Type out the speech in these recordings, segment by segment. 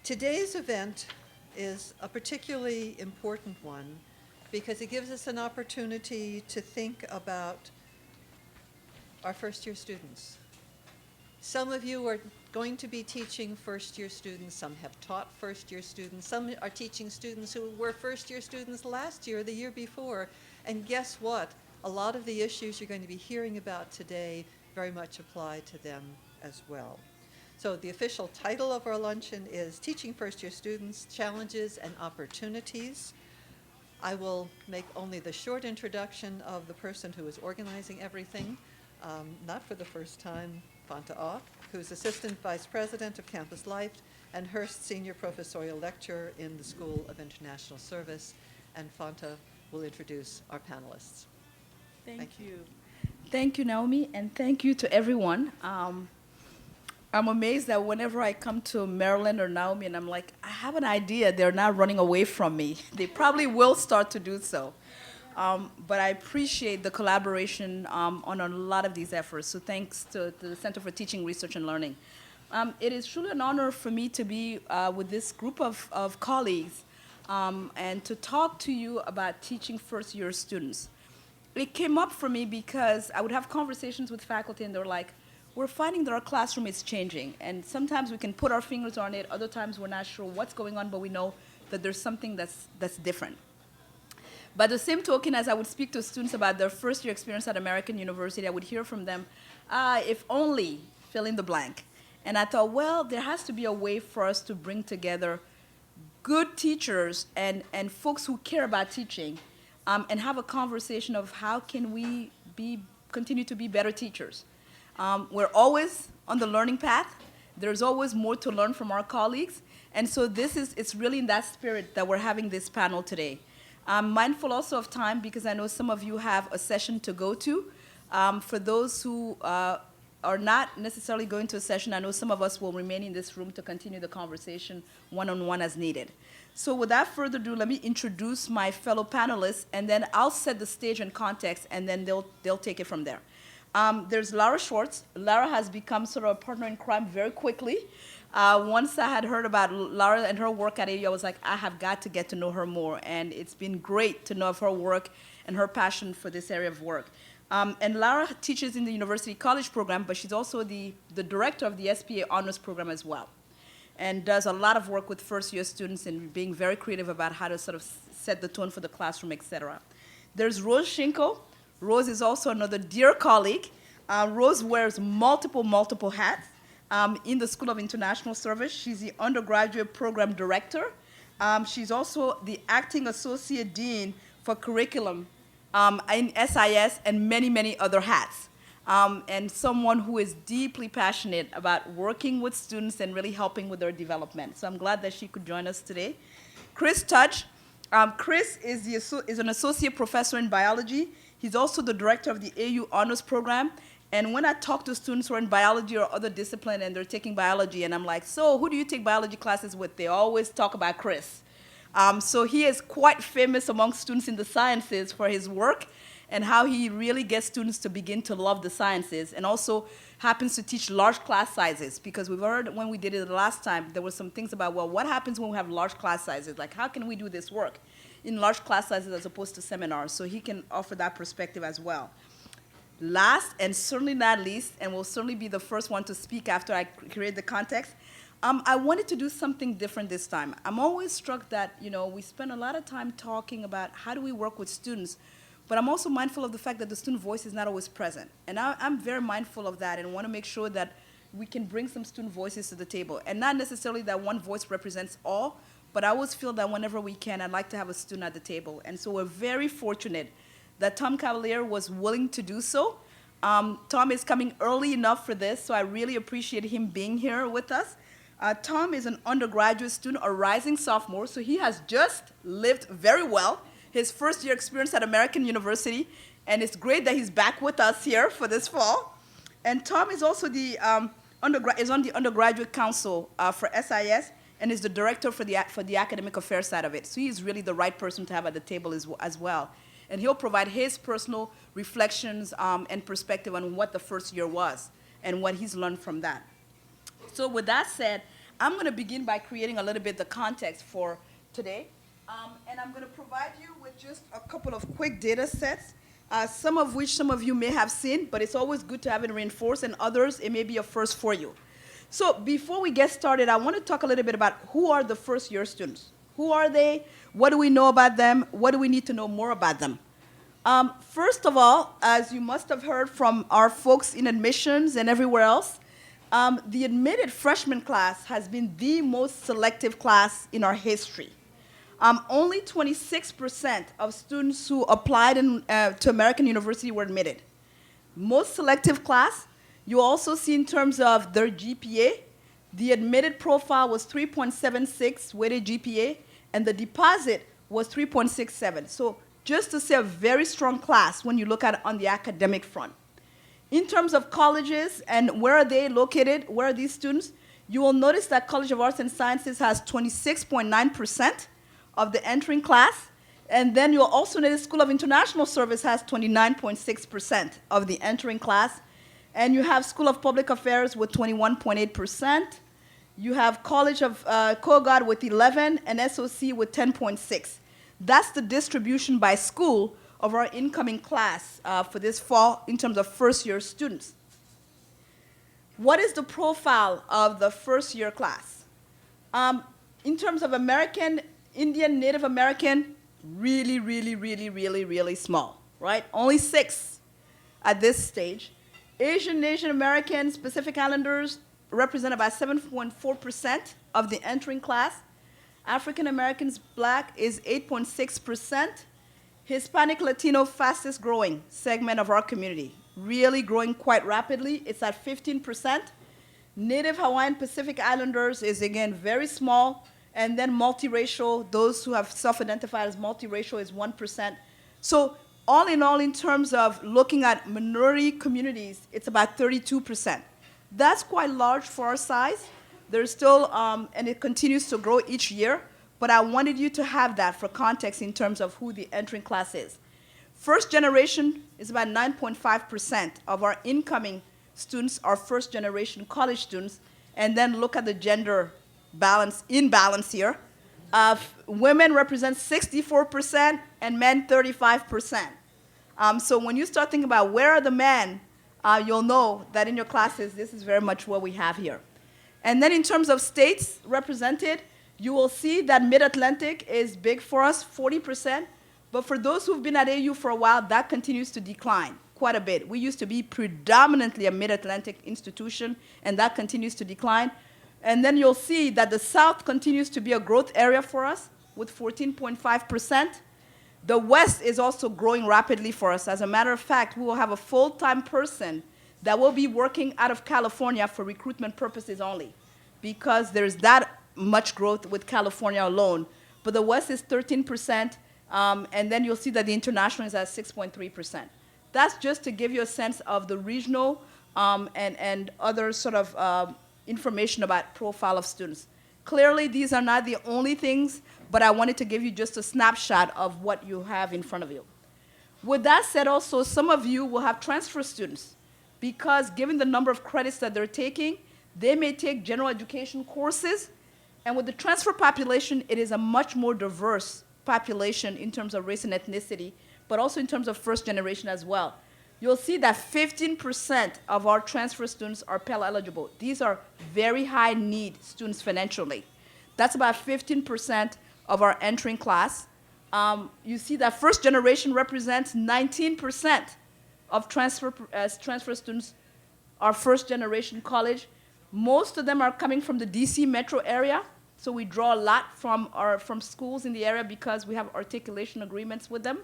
Today's event is a particularly important one because it gives us an opportunity to think about our first-year students. Some of you are going to be teaching first-year students. Some have taught first-year students. Some are teaching students who were first-year students last year, the year before. And guess what? A lot of the issues you're going to be hearing about today very much apply to them as well. So the official title of our luncheon is Teaching First-Year Students, Challenges and Opportunities. I will make only the short introduction of the person who is organizing everything, not for the first time, Fanta Aw, who's Assistant Vice President of Campus Life and Hearst Senior Professorial Lecturer in the School of International Service. And Fanta will introduce our panelists. Thank you. Thank you, Naomi, and thank you to everyone. I'm amazed that whenever I come to Maryland or Naomi and I'm like, I have an idea, they're not running away from me. They probably will start to do so. But I appreciate the collaboration on a lot of these efforts. So thanks to the Center for Teaching, Research, and Learning. It is truly an honor for me to be with this group of colleagues and to talk to you about teaching first-year students. It came up for me because I would have conversations with faculty and they're like, we're finding that our classroom is changing. And sometimes we can put our fingers on it. Other times we're not sure what's going on, but we know that there's something that's different. By the same token, as I would speak to students about their first-year experience at American University, I would hear from them, if only, fill in the blank. And I thought, well, there has to be a way for us to bring together good teachers and folks who care about teaching and have a conversation of how can we continue to be better teachers. We're always on the learning path. There's always more to learn from our colleagues. And so it's really in that spirit that we're having this panel today. I'm mindful also of time because I know some of you have a session to go to. For those who are not necessarily going to a session, I know some of us will remain in this room to continue the conversation one-on-one as needed. So without further ado, let me introduce my fellow panelists, and then I'll set the stage and context, and then they'll take it from there. There's Lara Schwartz. Lara has become sort of a partner in crime very quickly. Once I had heard about Lara and her work at AU, I was like, I have got to get to know her more. And it's been great to know of her work and her passion for this area of work. And Lara teaches in the University College program, but she's also the director of the SPA Honors program as well. And does a lot of work with first-year students and being very creative about how to sort of set the tone for the classroom, et cetera. There's Rose Shinko. Rose is also another dear colleague. Rose wears multiple hats. In the School of International Service. She's the undergraduate program director. She's also the acting associate dean for curriculum in SIS and many other hats. And someone who is deeply passionate about working with students and really helping with their development. So I'm glad that she could join us today. Chris Tudge. Chris is an associate professor in biology. He's also the director of the AU Honors Program. And when I talk to students who are in biology or other discipline and they're taking biology, and I'm like, so who do you take biology classes with? They always talk about Chris. So he is quite famous among students in the sciences for his work and how he really gets students to begin to love the sciences, and also happens to teach large class sizes, because we've heard when we did it the last time, there were some things about, well, what happens when we have large class sizes? Like, how can we do this work in large class sizes as opposed to seminars? So he can offer that perspective as well. Last, and certainly not least, and will certainly be the first one to speak after I create the context, I wanted to do something different this time. I'm always struck that, we spend a lot of time talking about how do we work with students, but I'm also mindful of the fact that the student voice is not always present. And I'm very mindful of that and want to make sure that we can bring some student voices to the table. And not necessarily that one voice represents all, but I always feel that whenever we can, I'd like to have a student at the table. And so we're very fortunate that Tom Cavaliere was willing to do so. Tom is coming early enough for this, so I really appreciate him being here with us. Tom is an undergraduate student, a rising sophomore, so he has just lived very well his first year experience at American University, and it's great that he's back with us here for this fall. And Tom is also on the undergraduate council for SIS, and is the director for the academic affairs side of it. So he's really the right person to have at the table as well. And he'll provide his personal reflections and perspective on what the first year was and what he's learned from that. So with that said, I'm going to begin by creating a little bit the context for today. And I'm going to provide you with just a couple of quick data sets, some of which some of you may have seen, but it's always good to have it reinforced, and others, it may be a first for you. So before we get started, I want to talk a little bit about who are the first-year students. Who are they? What do we know about them? What do we need to know more about them? First of all, as you must have heard from our folks in admissions and everywhere else, the admitted freshman class has been the most selective class in our history. Only 26% of students who applied to American University were admitted. Most selective class. You also see in terms of their GPA, the admitted profile was 3.76 weighted GPA, and the deposit was 3.67. So just to say a very strong class when you look at it on the academic front. In terms of colleges and where are they located, where are these students, you will notice that College of Arts and Sciences has 26.9% of the entering class, and then you'll also notice School of International Service has 29.6% of the entering class, and you have School of Public Affairs with 21.8%. You have College of Kogod with 11, and SOC with 10.6. That's the distribution by school of our incoming class for this fall in terms of first-year students. What is the profile of the first-year class? In terms of American, Indian, Native American, really, really, really, really, really small, right? Only 6 at this stage. Asian Americans, Pacific Islanders represent about 7.4% of the entering class. African Americans, Black, is 8.6%. Hispanic Latino, fastest growing segment of our community, really growing quite rapidly. It's at 15%. Native Hawaiian Pacific Islanders is, again, very small. And then multiracial, those who have self-identified as multiracial, is 1%. So all in terms of looking at minority communities, it's about 32%. That's quite large for our size. There's still, and it continues to grow each year, but I wanted you to have that for context in terms of who the entering class is. First generation is about 9.5% of our incoming students are first generation college students, and then look at the gender imbalance here. Women represent 64% and men 35%. So when you start thinking about where are the men, you'll know that in your classes, this is very much what we have here. And then in terms of states represented, you will see that Mid-Atlantic is big for us, 40%. But for those who've been at AU for a while, that continues to decline quite a bit. We used to be predominantly a Mid-Atlantic institution, and that continues to decline. And then you'll see that the South continues to be a growth area for us with 14.5%. The West is also growing rapidly for us. As a matter of fact, we will have a full-time person that will be working out of California for recruitment purposes only, because there's that much growth with California alone. But the West is 13%, and then you'll see that the international is at 6.3%. That's just to give you a sense of the regional and other sort of information about profile of students. Clearly, these are not the only things, but I wanted to give you just a snapshot of what you have in front of you. With that said, also, some of you will have transfer students, because given the number of credits that they're taking, they may take general education courses, and with the transfer population, it is a much more diverse population in terms of race and ethnicity, but also in terms of first generation as well. You'll see that 15% of our transfer students are Pell eligible. These are very high need students financially. That's about 15% of our entering class. You see that first generation represents 19% of transfer students are first generation college. Most of them are coming from the DC metro area. So we draw a lot from schools in the area because we have articulation agreements with them.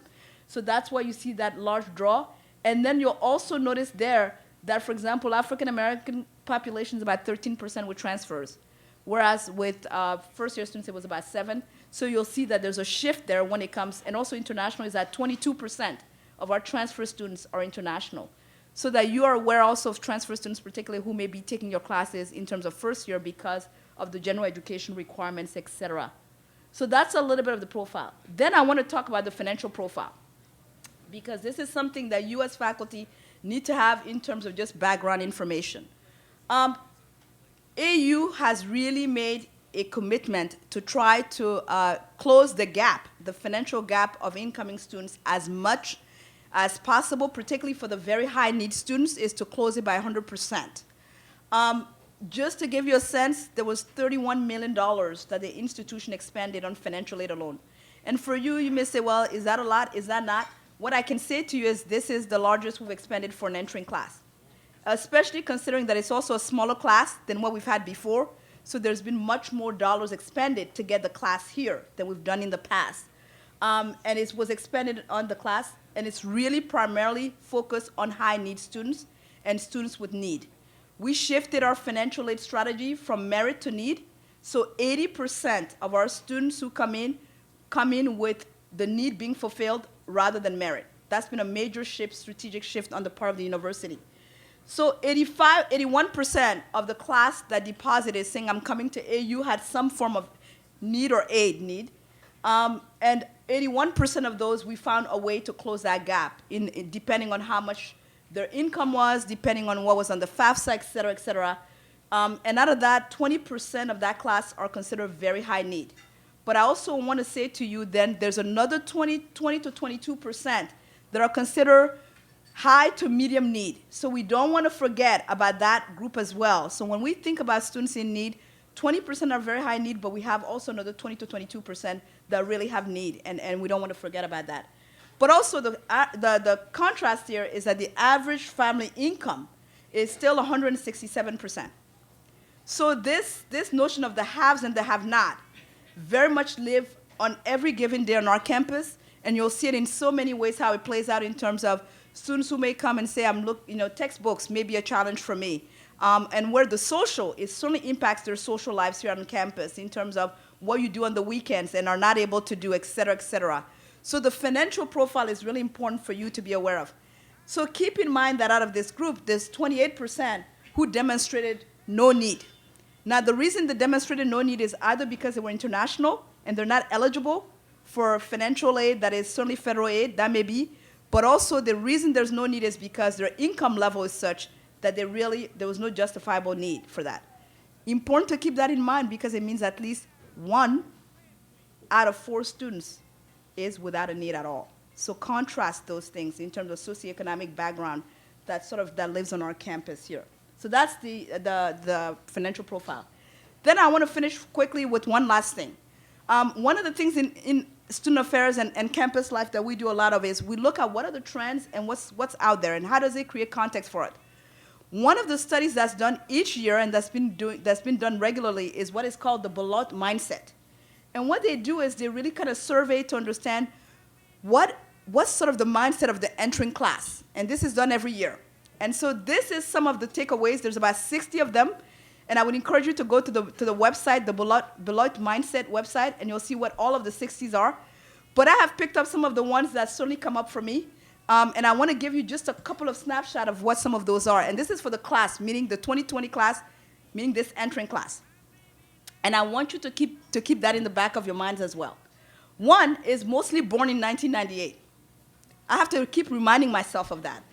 So that's why you see that large draw. And then you'll also notice there that, for example, African-American population is about 13% with transfers, whereas with first-year students, it was about 7%. So you'll see that there's a shift there when it comes, and also international is at 22% of our transfer students are international. So that you are aware also of transfer students, particularly who may be taking your classes in terms of first year because of the general education requirements, et cetera. So that's a little bit of the profile. Then I want to talk about the financial profile, because this is something that you as faculty need to have in terms of just background information. AU has really made a commitment to try to close the gap, the financial gap of incoming students as much as possible, particularly for the very high need students, is to close it by 100%. Just to give you a sense, there was $31 million that the institution expended on financial aid alone. And for you, you may say, well, is that a lot? Is that not? What I can say to you is this is the largest we've expended for an entering class, especially considering that it's also a smaller class than what we've had before. So there's been much more dollars expended to get the class here than we've done in the past. And it was expended on the class, and it's really primarily focused on high need students and students with need. We shifted our financial aid strategy from merit to need. So 80% of our students who come in with the need being fulfilled rather than merit. That's been a major shift, strategic shift on the part of the university. So 81% of the class that deposited saying I'm coming to AU had some form of need or aid need. And 81% of those, we found a way to close that gap depending on how much their income was, depending on what was on the FAFSA, et cetera, et cetera. And out of that, 20% of that class are considered very high need. But I also want to say to you then there's another 20 to 22% that are considered high to medium need. So we don't want to forget about that group as well. So when we think about students in need, 20% are very high need, but we have also another 20 to 22% that really have need, and we don't want to forget about that. But also the contrast here is that the average family income is still 167%. So this notion of the haves and the have-not very much live on every given day on our campus, and you'll see it in so many ways how it plays out in terms of students who may come and say, textbooks may be a challenge for me. And where the social, it certainly impacts their social lives here on campus in terms of what you do on the weekends and are not able to do, et cetera, et cetera. So the financial profile is really important for you to be aware of. So keep in mind that out of this group, there's 28% who demonstrated no need. Now, the reason they demonstrated no need is either because they were international and they're not eligible for financial aid, that is certainly federal aid, that may be, but also the reason there's no need is because their income level is such that there was no justifiable need for that. Important to keep that in mind because it means at least 1 out of 4 students is without a need at all. So contrast those things in terms of socioeconomic background that lives on our campus here. So that's the financial profile. Then I want to finish quickly with one last thing. One of the things in student affairs and campus life that we do a lot of is we look at what are the trends and what's out there and how does it create context for it. One of the studies that's done each year and that's been done regularly is what is called the Beloit mindset. And what they do is they really kind of survey to understand what's sort of the mindset of the entering class. And this is done every year. And so this is some of the takeaways. There's about 60 of them. And I would encourage you to go to the website, the Beloit Mindset website, and you'll see what all of the 60s are. But I have picked up some of the ones that certainly come up for me. And I want to give you just a couple of snapshots of what some of those are. And this is for the class, meaning the 2020 class, meaning this entering class. And I want you to keep that in the back of your minds as well. One is mostly born in 1998. I have to keep reminding myself of that.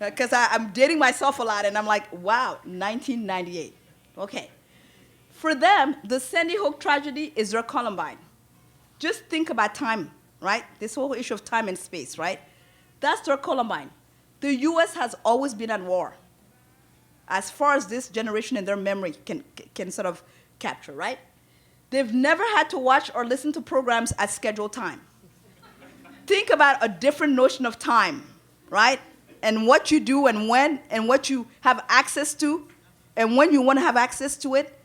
Because I'm dating myself a lot, and I'm like, wow, 1998. Okay. For them, the Sandy Hook tragedy is their Columbine. Just think about time, right? This whole issue of time and space, right? That's their Columbine. The U.S. has always been at war, as far as this generation and their memory can sort of capture, right? They've never had to watch or listen to programs at scheduled time. Think about a different notion of time, right? And what you do and when, and what you have access to, and when you want to have access to it.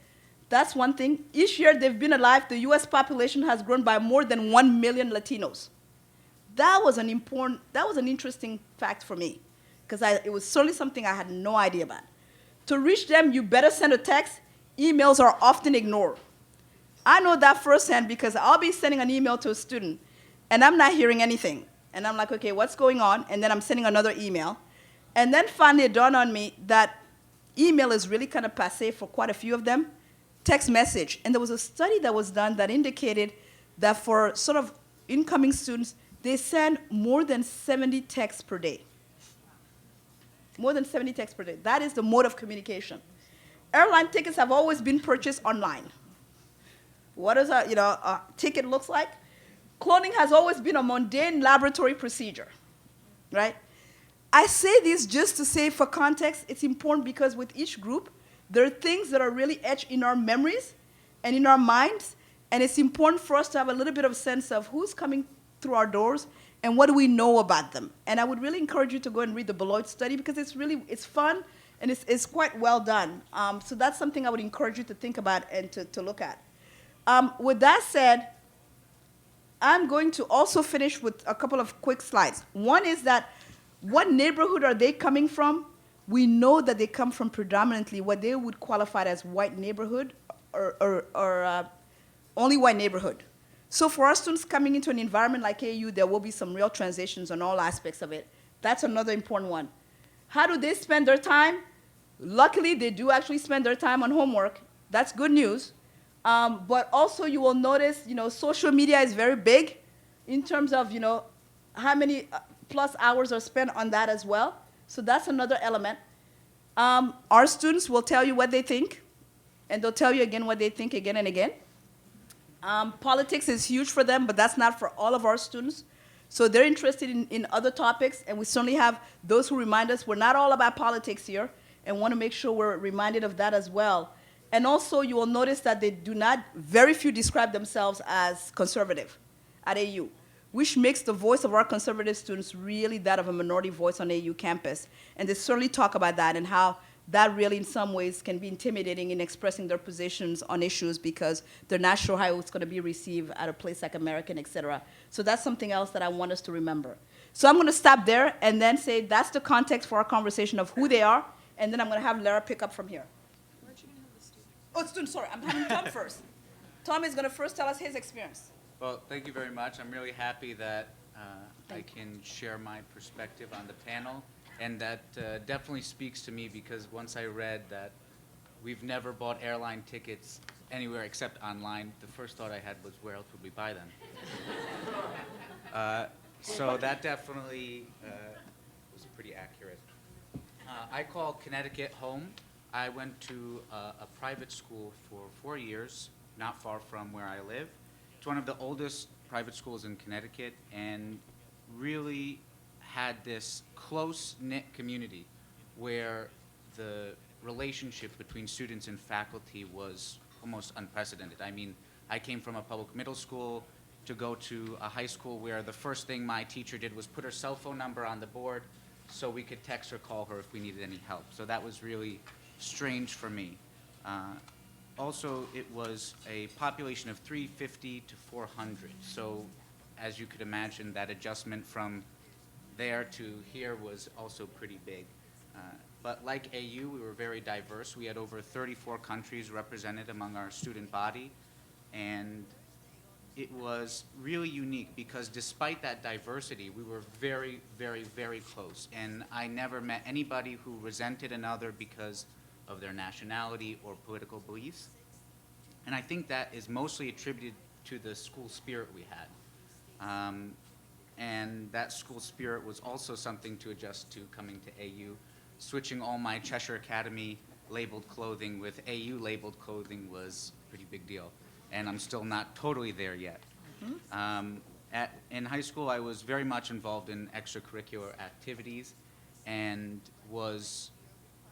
That's one thing. Each year they've been alive, the U.S. population has grown by more than 1 million Latinos. That was an interesting fact for me, because it was certainly something I had no idea about. To reach them, you better send a text. Emails are often ignored. I know that firsthand because I'll be sending an email to a student, and I'm not hearing anything. And I'm like, okay, what's going on? And then I'm sending another email. And then finally it dawned on me that email is really kind of passé for quite a few of them. Text message. And there was a study that was done that indicated that for sort of incoming students, they send more than 70 texts per day. More than 70 texts per day. That is the mode of communication. airline tickets have always been purchased online. What does a ticket looks like? Cloning has always been a mundane laboratory procedure, right? I say this just to say, for context, it's important because with each group, there are things that are really etched in our memories and in our minds, and it's important for us to have a little bit of sense of who's coming through our doors and what do we know about them. And I would really encourage you to go and read the Beloit study because it's fun and it's quite well done. So that's something I would encourage you to think about and to look at. With that said, I'm going to also finish with a couple of quick slides. One is that what neighborhood are they coming from? We know that they come from predominantly what they would qualify as white neighborhood or only white neighborhood. So for our students coming into an environment like AU, there will be some real transitions on all aspects of it. That's another important one. How do they spend their time? Luckily, they do actually spend their time on homework. That's good news. But also you will notice, social media is very big in terms of, how many plus hours are spent on that as well. So that's another element. Our students will tell you what they think, and they'll tell you again what they think again and again. Politics is huge for them, but that's not for all of our students. So they're interested in other topics, and we certainly have those who remind us we're not all about politics here, and want to make sure we're reminded of that as well. And also, you will notice that very few describe themselves as conservative at AU, which makes the voice of our conservative students really that of a minority voice on AU campus. And they certainly talk about that and how that really in some ways can be intimidating in expressing their positions on issues because they're not sure how it's going to be received at a place like American, et cetera. So that's something else that I want us to remember. So I'm going to stop there and then say that's the context for our conversation of who they are, and then I'm going to have Lara pick up from here. Oh, student, sorry, I'm having Tom first. Tom is going to first tell us his experience. Well, thank you very much. I'm really happy that I can share my perspective on the panel, and that definitely speaks to me because once I read that we've never bought airline tickets anywhere except online, the first thought I had was, where else would we buy them? So that definitely was pretty accurate. I call Connecticut home. I went to a private school for 4 years, not far from where I live. It's one of the oldest private schools in Connecticut and really had this close-knit community where the relationship between students and faculty was almost unprecedented. I mean, I came from a public middle school to go to a high school where the first thing my teacher did was put her cell phone number on the board so we could text or call her if we needed any help. So that was really strange for me. Also, it was a population of 350 to 400. So as you could imagine, that adjustment from there to here was also pretty big. But like AU, we were very diverse. We had over 34 countries represented among our student body. And it was really unique because despite that diversity, we were very, very, very close. And I never met anybody who resented another because of their nationality or political beliefs. And I think that is mostly attributed to the school spirit we had. And that school spirit was also something to adjust to coming to AU. Switching all my Cheshire Academy labeled clothing with AU labeled clothing was a pretty big deal. And I'm still not totally there yet. In high school, I was very much involved in extracurricular activities and was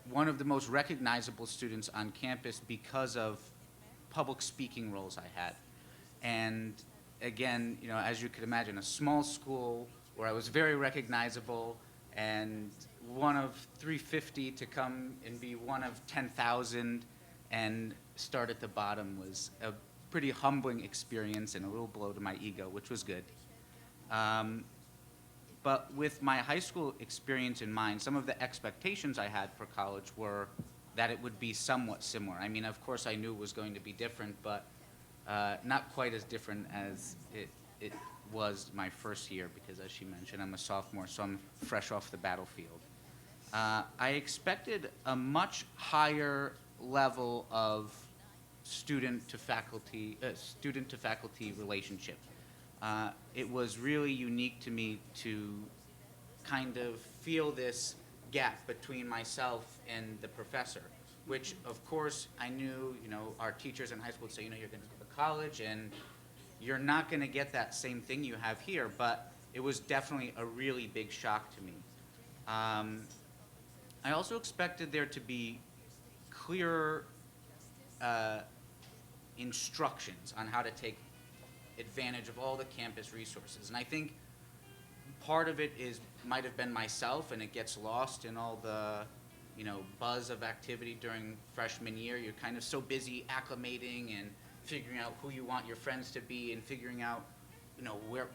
one of the most recognizable students on campus because of public speaking roles I had. And again, as you could imagine, a small school where I was very recognizable and one of 350 to come and be one of 10,000 and start at the bottom was a pretty humbling experience and a little blow to my ego, which was good. But with my high school experience in mind, some of the expectations I had for college were that it would be somewhat similar. I mean, of course, I knew it was going to be different, but not quite as different as it was my first year, because as she mentioned, I'm a sophomore, so I'm fresh off the battlefield. I expected a much higher level of student to faculty relationship. It was really unique to me to kind of feel this gap between myself and the professor, which of course I knew, our teachers in high school would say, you're going to go to college and you're not going to get that same thing you have here, but it was definitely a really big shock to me. I also expected there to be clearer instructions on how to take advantage of all the campus resources. And I think part of it might have been myself, and it gets lost in all the buzz of activity during freshman year. You're kind of so busy acclimating and figuring out who you want your friends to be and figuring out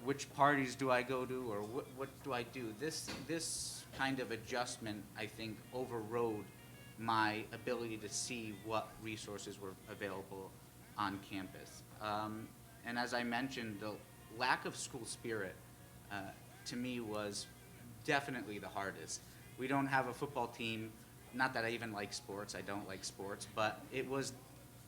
which parties do I go to, or what do I do. This kind of adjustment, I think, overrode my ability to see what resources were available on campus. And as I mentioned, the lack of school spirit to me was definitely the hardest. We don't have a football team, not that I even like sports, I don't like sports, but it was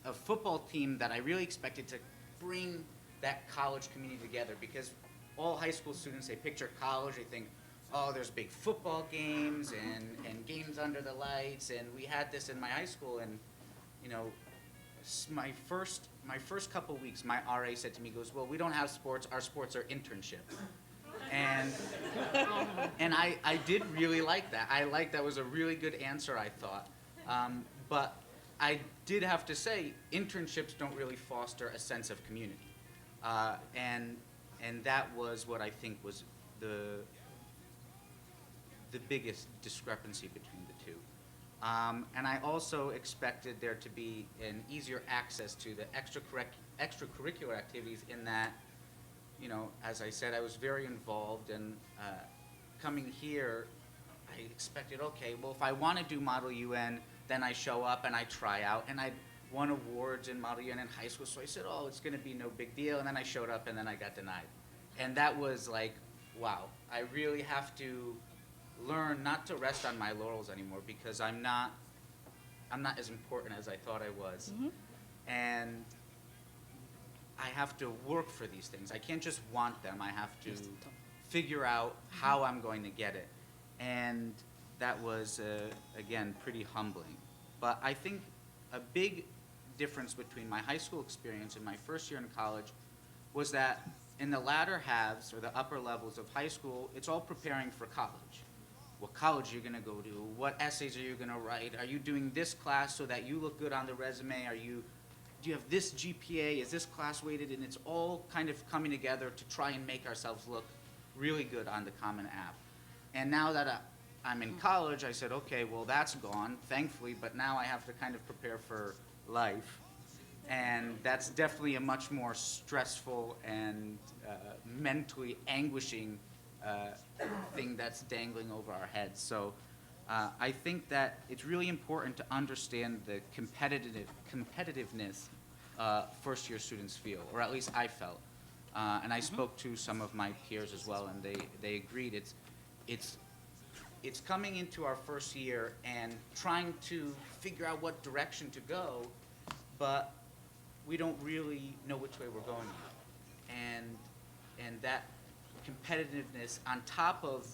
a football team that I really expected to bring that college community together, because all high school students, they picture college, they think, oh, there's big football games and games under the lights, and we had this in my high school, and my first couple weeks, my RA said to me, goes, well, we don't have sports, our sports are internships. And I did really like that. That was a really good answer, I thought. But I did have to say, internships don't really foster a sense of community. And that was what I think was the biggest discrepancy between the two. And I also expected there to be an easier access to the extracurricular activities, in that, as I said, I was very involved, and coming here, I expected, okay, well, if I want to do Model UN, then I show up and I try out, and I won awards in Model UN in high school, so I said, oh, it's going to be no big deal, and then I showed up and then I got denied. And that was like, wow, I really have to learn not to rest on my laurels anymore, because I'm not as important as I thought I was. Mm-hmm. And I have to work for these things. I can't just want them. I have to figure out how I'm going to get it. And that was, again, pretty humbling. But I think a big difference between my high school experience and my first year in college was that in the latter halves, or the upper levels of high school, it's all preparing for college. What college you're going to go to, what essays are you going to write, are you doing this class so that you look good on the resume, do you have this GPA, is this class weighted, and it's all kind of coming together to try and make ourselves look really good on the Common App. And now that I'm in college, I said, okay, well, that's gone, thankfully, but now I have to kind of prepare for life. And that's definitely a much more stressful and mentally anguishing thing that's dangling over our heads. So I think that it's really important to understand the competitiveness first-year students feel, or at least I felt. And I spoke to some of my peers as well, and they agreed. It's coming into our first year and trying to figure out what direction to go, but we don't really know which way we're going yet. And that competitiveness on top of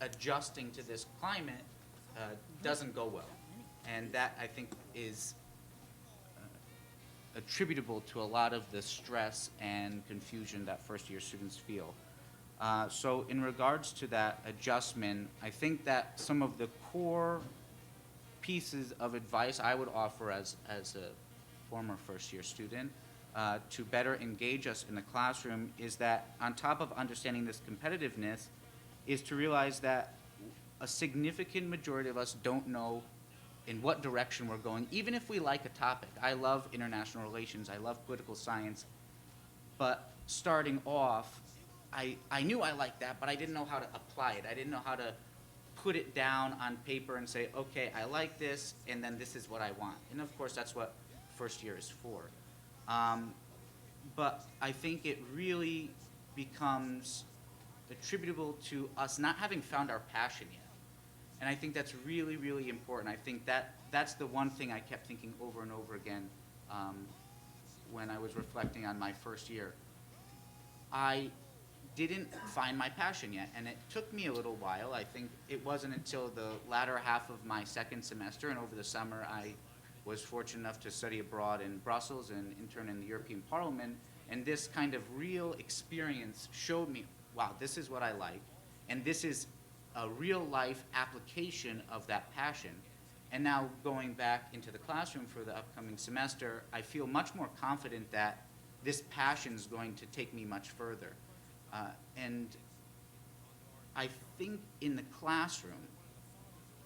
adjusting to this climate doesn't go well. And that, I think, is attributable to a lot of the stress and confusion that first-year students feel. So in regards to that adjustment, I think that some of the core pieces of advice I would offer as a former first-year student to better engage us in the classroom is that, on top of understanding this competitiveness, is to realize that a significant majority of us don't know in what direction we're going, even if we like a topic. I love international relations, I love political science, but starting off, I knew I liked that, but I didn't know how to apply it. I didn't know how to put it down on paper and say, okay, I like this, and then this is what I want. And of course, that's what first year is for. But I think it really becomes attributable to us not having found our passion yet. And I think that's really, really important. I think that's the one thing I kept thinking over and over again when I was reflecting on my first year. I didn't find my passion yet, and it took me a little while. I think it wasn't until the latter half of my second semester and over the summer I was fortunate enough to study abroad in Brussels and intern in the European Parliament. And this kind of real experience showed me, wow, this is what I like. And this is a real life application of that passion. And now going back into the classroom for the upcoming semester, I feel much more confident that this passion is going to take me much further. And I think in the classroom,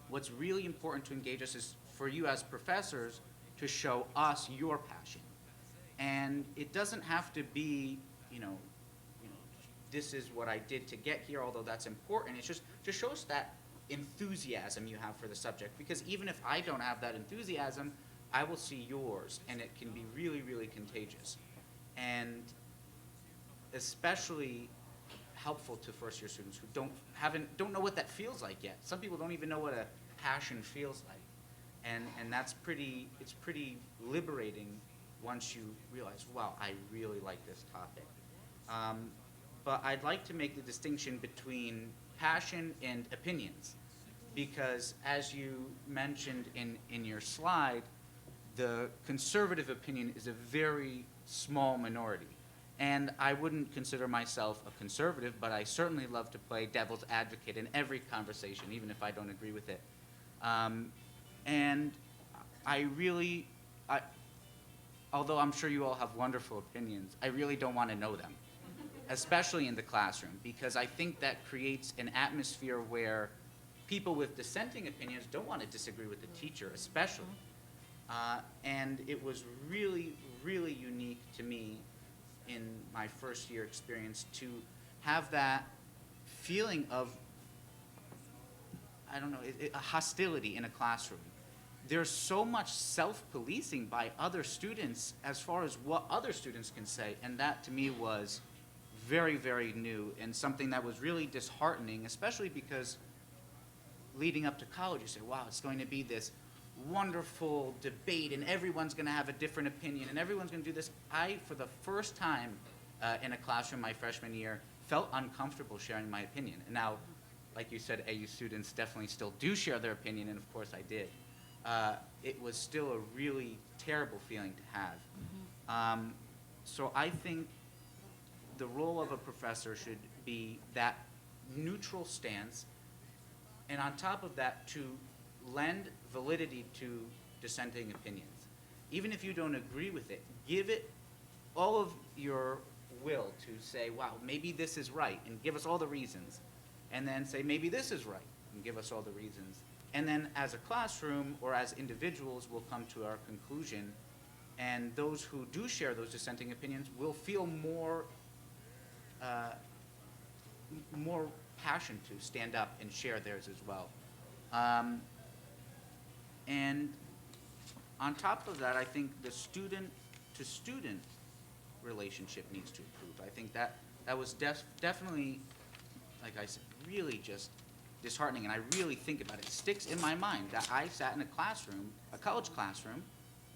what's really important to engage us is for you as professors to show us your passion. And it doesn't have to be, this is what I did to get here, although that's important. It's just show us that enthusiasm you have for the subject, because even if I don't have that enthusiasm, I will see yours, and it can be really, really contagious. And especially helpful to first-year students who don't know what that feels like yet. Some people don't even know what a passion feels like. And it's pretty liberating once you realize, wow, I really like this topic. But I'd like to make the distinction between passion and opinions, because as you mentioned in your slide, the conservative opinion is a very small minority. And I wouldn't consider myself a conservative, but I certainly love to play devil's advocate in every conversation, even if I don't agree with it. And although I'm sure you all have wonderful opinions, I really don't want to know them, especially in the classroom, because I think that creates an atmosphere where people with dissenting opinions don't want to disagree with the teacher, especially. And it was really, really unique to me in my first year experience to have that feeling of, a hostility in a classroom. There's so much self-policing by other students as far as what other students can say, and that to me was very, very new and something that was really disheartening, especially because leading up to college, you say, wow, it's going to be this wonderful debate and everyone's going to have a different opinion and everyone's going to do this. I, for the first time in a classroom my freshman year, felt uncomfortable sharing my opinion. And now, like you said, AU students definitely still do share their opinion, and of course I did. It was still a really terrible feeling to have. So I think the role of a professor should be that neutral stance, and on top of that, to lend validity to dissenting opinions. Even if you don't agree with it, give it all of your will to say, wow, maybe this is right, and give us all the reasons. And then say, maybe this is right, and give us all the reasons. And then as a classroom or as individuals, we'll come to our conclusion. And those who do share those dissenting opinions will feel more passion to stand up and share theirs as well. And on top of that, I think the student-to-student relationship needs to improve. I think that was definitely, like I said, really just disheartening, and I really think about it. It sticks in my mind that I sat in a classroom, a college classroom,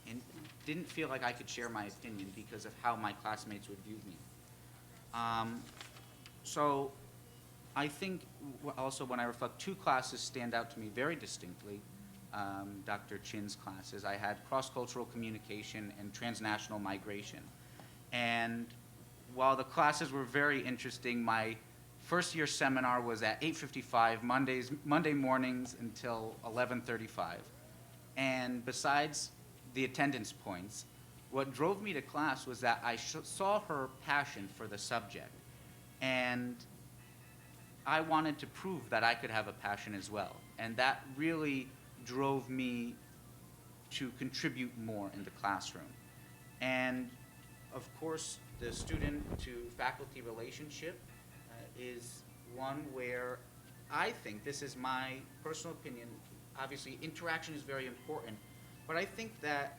and didn't feel like I could share my opinion because of how my classmates would view me. So I think also when I reflect, two classes stand out to me very distinctly. Dr. Chin's classes. I had cross-cultural communication and transnational migration. And while the classes were very interesting, my first year seminar was at 8:55 Monday mornings until 11:35. And besides the attendance points, what drove me to class was that I saw her passion for the subject. And I wanted to prove that I could have a passion as well. And that really drove me to contribute more in the classroom. And of course, the student-to-faculty relationship is one where I think, this is my personal opinion, obviously interaction is very important, but I think that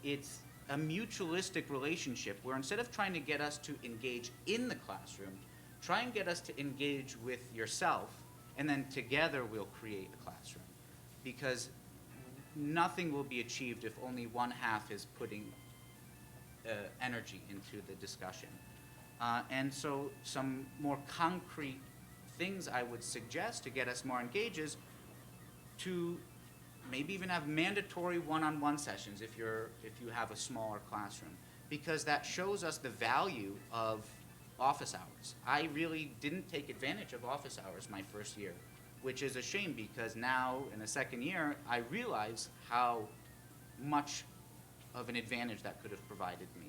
it's a mutualistic relationship where instead of trying to get us to engage in the classroom, try and get us to engage with yourself, and then together we'll create a classroom. Because nothing will be achieved if only one half is putting energy into the discussion. And so some more concrete things I would suggest to get us more engaged is to maybe even have mandatory one-on-one sessions if you have a smaller classroom, because that shows us the value of office hours. I really didn't take advantage of office hours my first year, which is a shame, because now in the second year I realize how much of an advantage that could have provided me.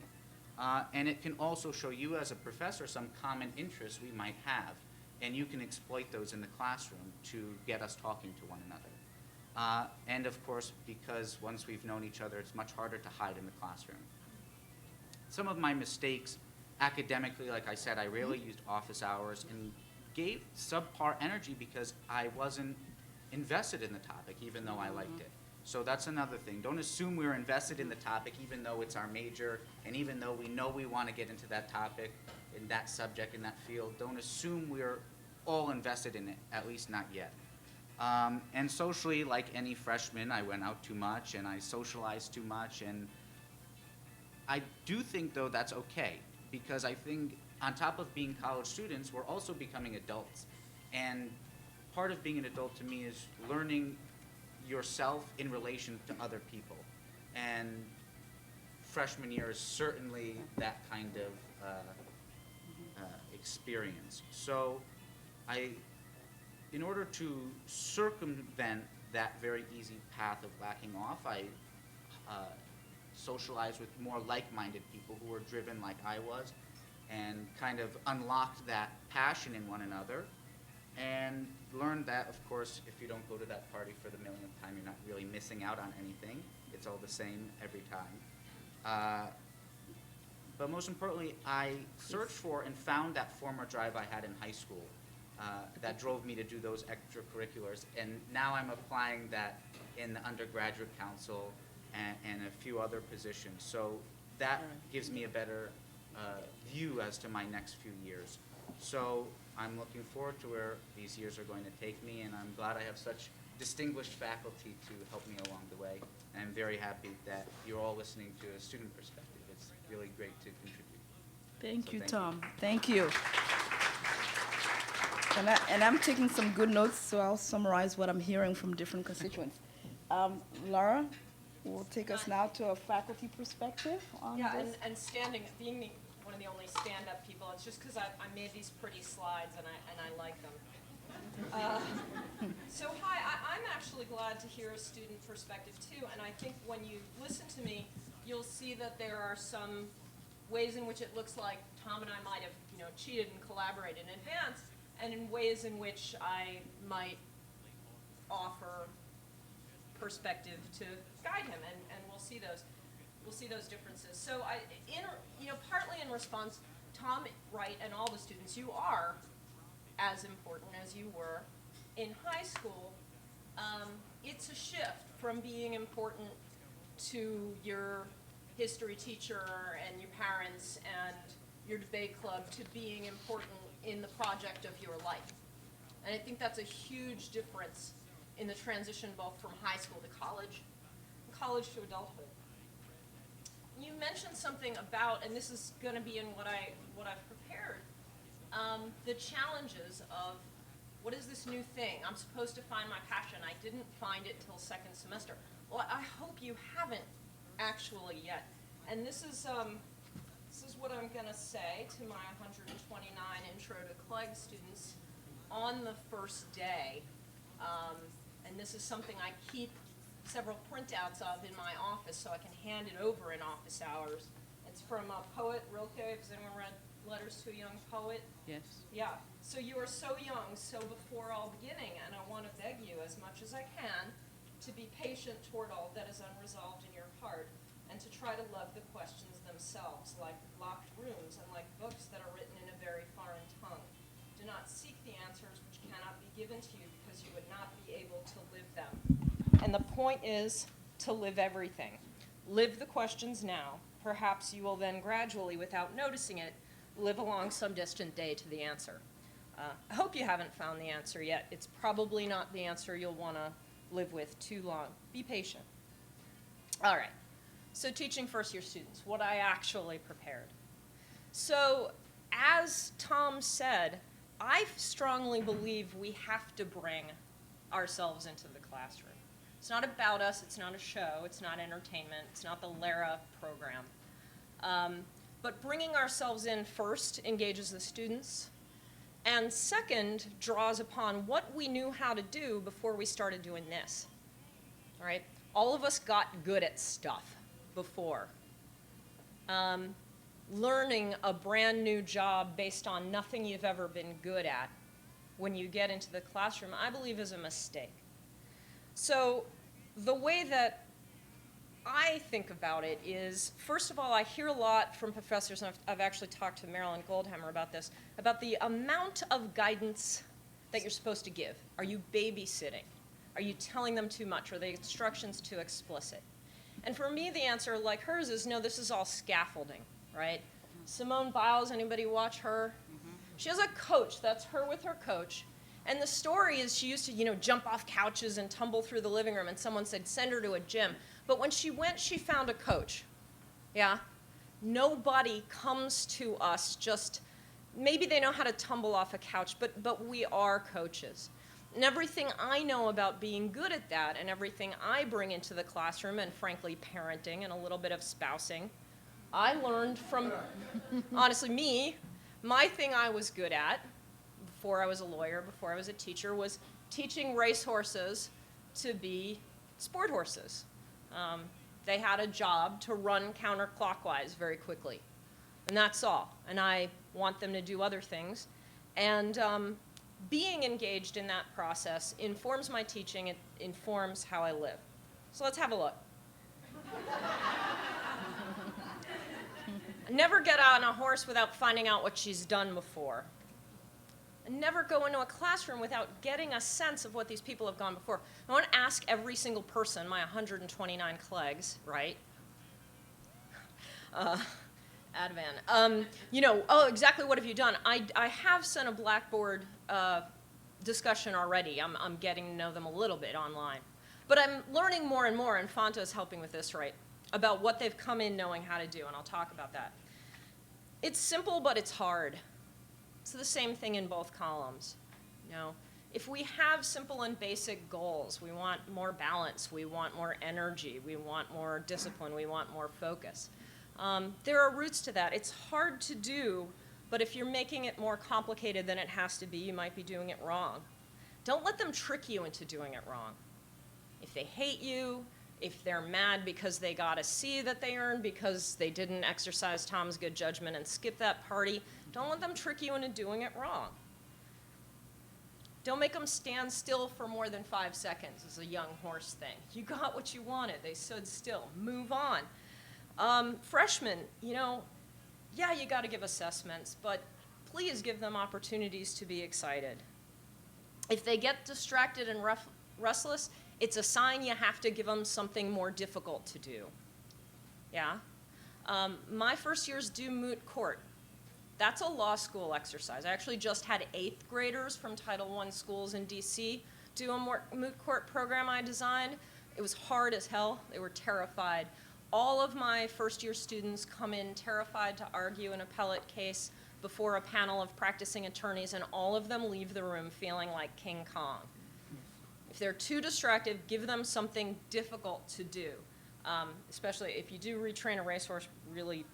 And it can also show you as a professor some common interests we might have, and you can exploit those in the classroom to get us talking to one another. And of course, because once we've known each other, it's much harder to hide in the classroom. Some of my mistakes academically, like I said, I rarely used office hours and gave subpar energy because I wasn't invested in the topic, even though I liked it. So that's another thing. Don't assume we're invested in the topic even though it's our major, and even though we know we want to get into that topic, in that subject, in that field. Don't assume we're all invested in it, at least not yet. And socially, like any freshman, I went out too much and I socialized too much, and I do think, though, that's okay, because I think on top of being college students, we're also becoming adults. And part of being an adult to me is learning yourself in relation to other people. And freshman year is certainly that kind of experience. So in order to circumvent that very easy path of lacking off, I socialized with more like-minded people who were driven like I was, and kind of unlocked that passion in one another, and learned that, of course, if you don't go to that party for the millionth time, you're not really missing out on anything. It's all the same every time. But most importantly, I searched for and found that former drive I had in high school that drove me to do those extracurriculars, and now I'm applying that in the undergraduate council and a few other positions. So that gives me a better view as to my next few years. So I'm looking forward to where these years are going to take me, and I'm glad I have such distinguished faculty to help me along the way. And I'm very happy that you're all listening to a student perspective. It's really great to contribute. Thank you, Tom. Thank you. And I'm taking some good notes, so I'll summarize what I'm hearing from different constituents. Lara will take us now to a faculty perspective on this. And standing, being one of the only stand-up people, it's just because I made these pretty slides and I like them. So hi, I'm actually glad to hear a student perspective too, and I think when you listen to me, you'll see that there are some ways in which it looks like Tom and I might have, cheated and collaborated in advance, and in ways in which I might offer perspective to guide him, and we'll see those differences. So partly in response, Tom, right, and all the students, you are as important as you were in high school. It's a shift from being important to your history teacher and your parents and your debate club to being important in the project of your life. And I think that's a huge difference in the transition both from high school to college, and college to adulthood. You mentioned something about, and this is going to be in what I've prepared, the challenges of what is this new thing? I'm supposed to find my passion. I didn't find it till second semester. Well, I hope you haven't actually yet. And this is what I'm going to say to my 129 Intro to CLEG students on the first day. And this is something I keep several printouts of in my office so I can hand it over in office hours. It's from a poet, Rilke. Has anyone read Letters to a Young Poet? Yes. Yeah. So you are so young, so before all beginning, and I want to beg you as much as I can to be patient toward all that is unresolved in your heart, and to try to love the questions themselves, like locked rooms and like books that are written in a very foreign tongue. Do not seek the answers which cannot be given to you because you would not be able to live them. And the point is to live everything. Live the questions now. Perhaps you will then gradually, without noticing it, live along some distant day to the answer. I hope you haven't found the answer yet. It's probably not the answer you'll want to live with too long. Be patient. All right. So teaching first-year students, what I actually prepared. So as Tom said, I strongly believe we have to bring ourselves into the classroom. It's not about us, it's not a show, it's not entertainment, it's not the Lara program. But bringing ourselves in first engages the students, and second, draws upon what we knew how to do before we started doing this. All right? All of us got good at stuff before. Learning a brand new job based on nothing you've ever been good at when you get into the classroom, I believe is a mistake. So the way that I think about it is, first of all, I hear a lot from professors, and I've actually talked to Marilyn Goldhammer about this, about the amount of guidance that you're supposed to give. Are you babysitting? Are you telling them too much? Are the instructions too explicit? And for me, the answer, like hers, is no, this is all scaffolding, right? Simone Biles, anybody watch her? She has a coach. That's her with her coach. And the story is she used to, jump off couches and tumble through the living room, and someone said, send her to a gym. But when she went, she found a coach. Yeah? Nobody comes to us just, maybe they know how to tumble off a couch, but we are coaches. And everything I know about being good at that, and everything I bring into the classroom, and frankly, parenting and a little bit of spousing, I learned from, honestly, me. My thing I was good at, before I was a lawyer, before I was a teacher, was teaching racehorses to be sport horses. They had a job to run counterclockwise very quickly. And that's all. And I want them to do other things. And being engaged in that process informs my teaching, it informs how I live. So let's have a look. Never get on a horse without finding out what she's done before. And never go into a classroom without getting a sense of what these people have gone before. I want to ask every single person, my 129 colleagues, right? Advan. Oh, exactly what have you done? I have sent a Blackboard discussion already. I'm getting to know them a little bit online. But I'm learning more and more, and Fanta is helping with this, right, about what they've come in knowing how to do, and I'll talk about that. It's simple, but it's hard. It's the same thing in both columns. If we have simple and basic goals, we want more balance, we want more energy, we want more discipline, we want more focus. There are roots to that. It's hard to do, but if you're making it more complicated than it has to be, you might be doing it wrong. Don't let them trick you into doing it wrong. If they hate you, if they're mad because they got a C that they earned because they didn't exercise Tom's good judgment and skip that party, don't let them trick you into doing it wrong. Don't make them stand still for more than 5 seconds as a young horse thing. You got what you wanted. They stood still. Move on. Freshmen, yeah, you got to give assessments, but please give them opportunities to be excited. If they get distracted and restless, it's a sign you have to give them something more difficult to do. Yeah? My first years do moot court. That's a law school exercise. I actually just had 8th graders from Title I schools in DC do a moot court program I designed. It was hard as hell. They were terrified. All of my first year students come in terrified to argue an appellate case before a panel of practicing attorneys, and all of them leave the room feeling like King Kong. If they're too distracted, give them something difficult to do. Especially if you do retrain a racehorse, really,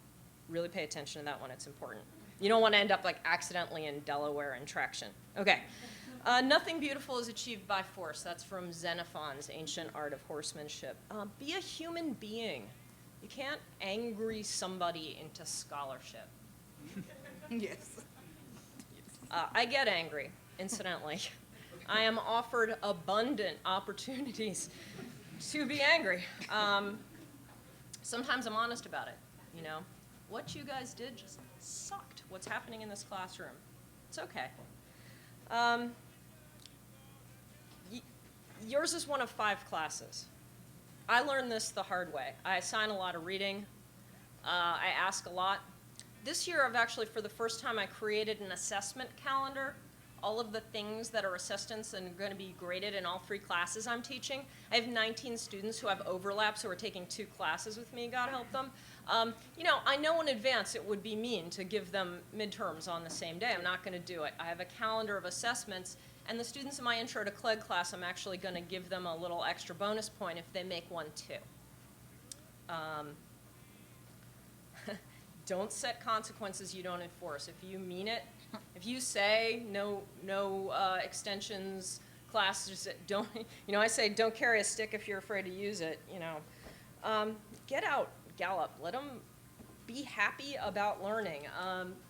really pay attention to that one. It's important. You don't want to end up like accidentally in Delaware in traction. Okay. Nothing beautiful is achieved by force. That's from Xenophon's Ancient Art of Horsemanship. Be a human being. You can't angry somebody into scholarship. Yes. I get angry, incidentally. I am offered abundant opportunities to be angry. Sometimes I'm honest about it, What you guys did just sucked. What's happening in this classroom? It's okay. Yours is one of 5 classes. I learned this the hard way. I assign a lot of reading. I ask a lot. This year, I've actually, for the first time, I created an assessment calendar. All of the things that are assessments and going to be graded in all 3 classes I'm teaching. I have 19 students who have overlaps who are taking 2 classes with me, God help them. I know in advance it would be mean to give them midterms on the same day. I'm not going to do it. I have a calendar of assessments, And the students in my Intro to CLEG class, I'm actually going to give them a little extra bonus point if they make one too. Don't set consequences you don't enforce. If you mean it, if you say no extensions, classes don't, you know, I say don't carry a stick if you're afraid to use it, you know. Get out, gallop, let them be happy about learning.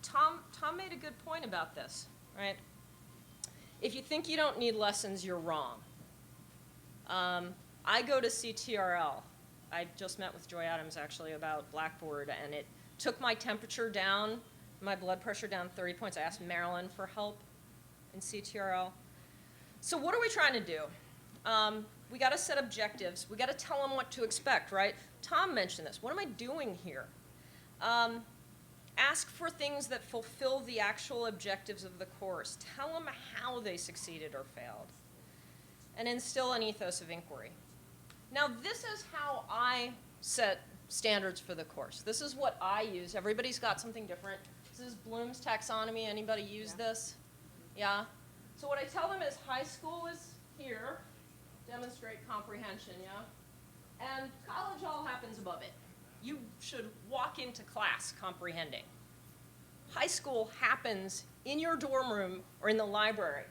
Tom made a good point about this, right? If you think you don't need lessons, you're wrong. I go to CTRL. I just met with Joy Adams actually about Blackboard, and it took my temperature down, my blood pressure down 30 points. I asked Marilyn for help in CTRL. So what are we trying to do? We got to set objectives. We got to tell them what to expect, right? Tom mentioned this. What am I doing here? Ask for things that fulfill the actual objectives of the course. Tell them how they succeeded or failed. And instill an ethos of inquiry. Now, this is how I set standards for the course. This is what I use. Everybody's got something different. This is Bloom's taxonomy. Anybody use this? Yeah? So what I tell them is high school is here, demonstrate comprehension, yeah? And college all happens above it. You should walk into class comprehending. High school happens in your dorm room or in the library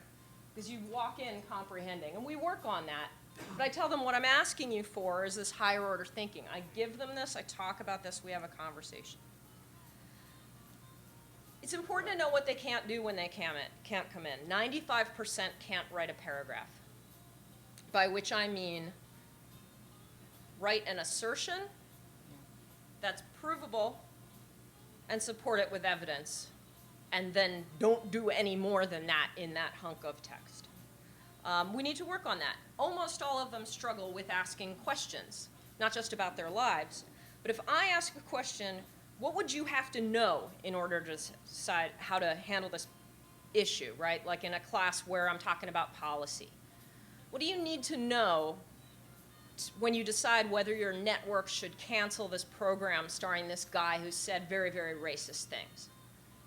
because you walk in comprehending. And we work on that. But I tell them what I'm asking you for is this higher order thinking. I give them this, I talk about this, we have a conversation. It's important to know what they can't do when they can't come in. 95% can't write a paragraph, by which I mean write an assertion that's provable and support it with evidence, and then don't do any more than that in that hunk of text. We need to work on that. Almost all of them struggle with asking questions, not just about their lives, but if I ask a question, what would you have to know in order to decide how to handle this issue, right? Like in a class where I'm talking about policy. What do you need to know when you decide whether your network should cancel this program starring this guy who said very, very racist things?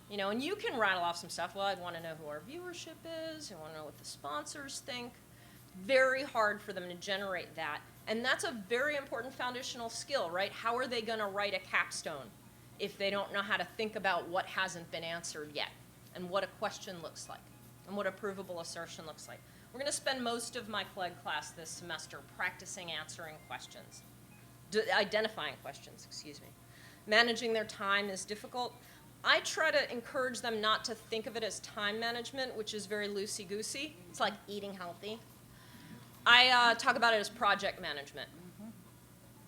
You know, and you can rattle off some stuff. Well, I'd want to know who our viewership is. I want to know what the sponsors think. Very hard for them to generate that. And that's a very important foundational skill, right? How are they going to write a capstone if they don't know how to think about what hasn't been answered yet and what a question looks like and what a provable assertion looks like? We're going to spend most of my CLEG class this semester practicing answering questions, identifying questions, excuse me. Managing their time is difficult. I try to encourage them not to think of it as time management, which is very loosey-goosey. It's like eating healthy. I talk about it as project management.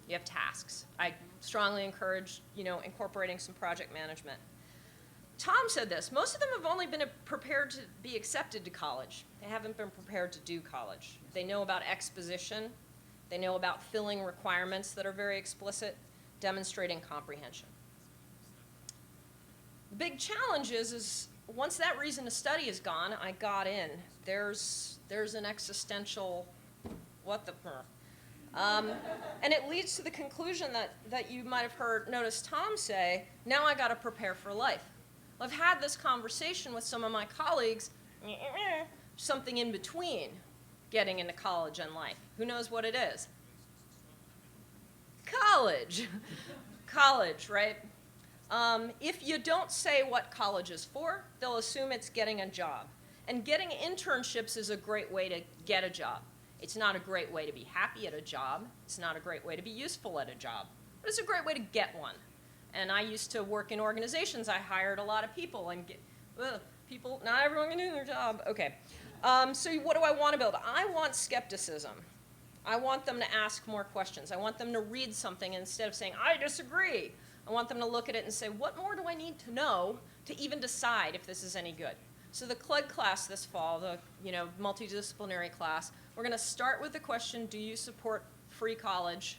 You have tasks. I strongly encourage, you know, incorporating some project management. Tom said this, most of them have only been prepared to be accepted to college. They haven't been prepared to do college. They know about exposition. They know about filling requirements that are very explicit, demonstrating comprehension. The big challenge is once that reason to study is gone, I got in. There's an existential, what the, and it leads to the conclusion that you might have noticed Tom say, now I gotta prepare for life. I've had this conversation with some of my colleagues, something in between getting into college and life. Who knows what it is? College. College, right? If you don't say what college is for, they'll assume it's getting a job. And getting internships is a great way to get a job. It's not a great way to be happy at a job. It's not a great way to be useful at a job. But it's a great way to get one. And I used to work in organizations. I hired a lot of people and people, not everyone can do their job. Okay. So what do I want to build? I want skepticism. I want them to ask more questions. I want them to read something instead of saying, I disagree. I want them to look at it and say, what more do I need to know to even decide if this is any good? So the CLEG class this fall, the multidisciplinary class, we're going to start with the question, do you support free college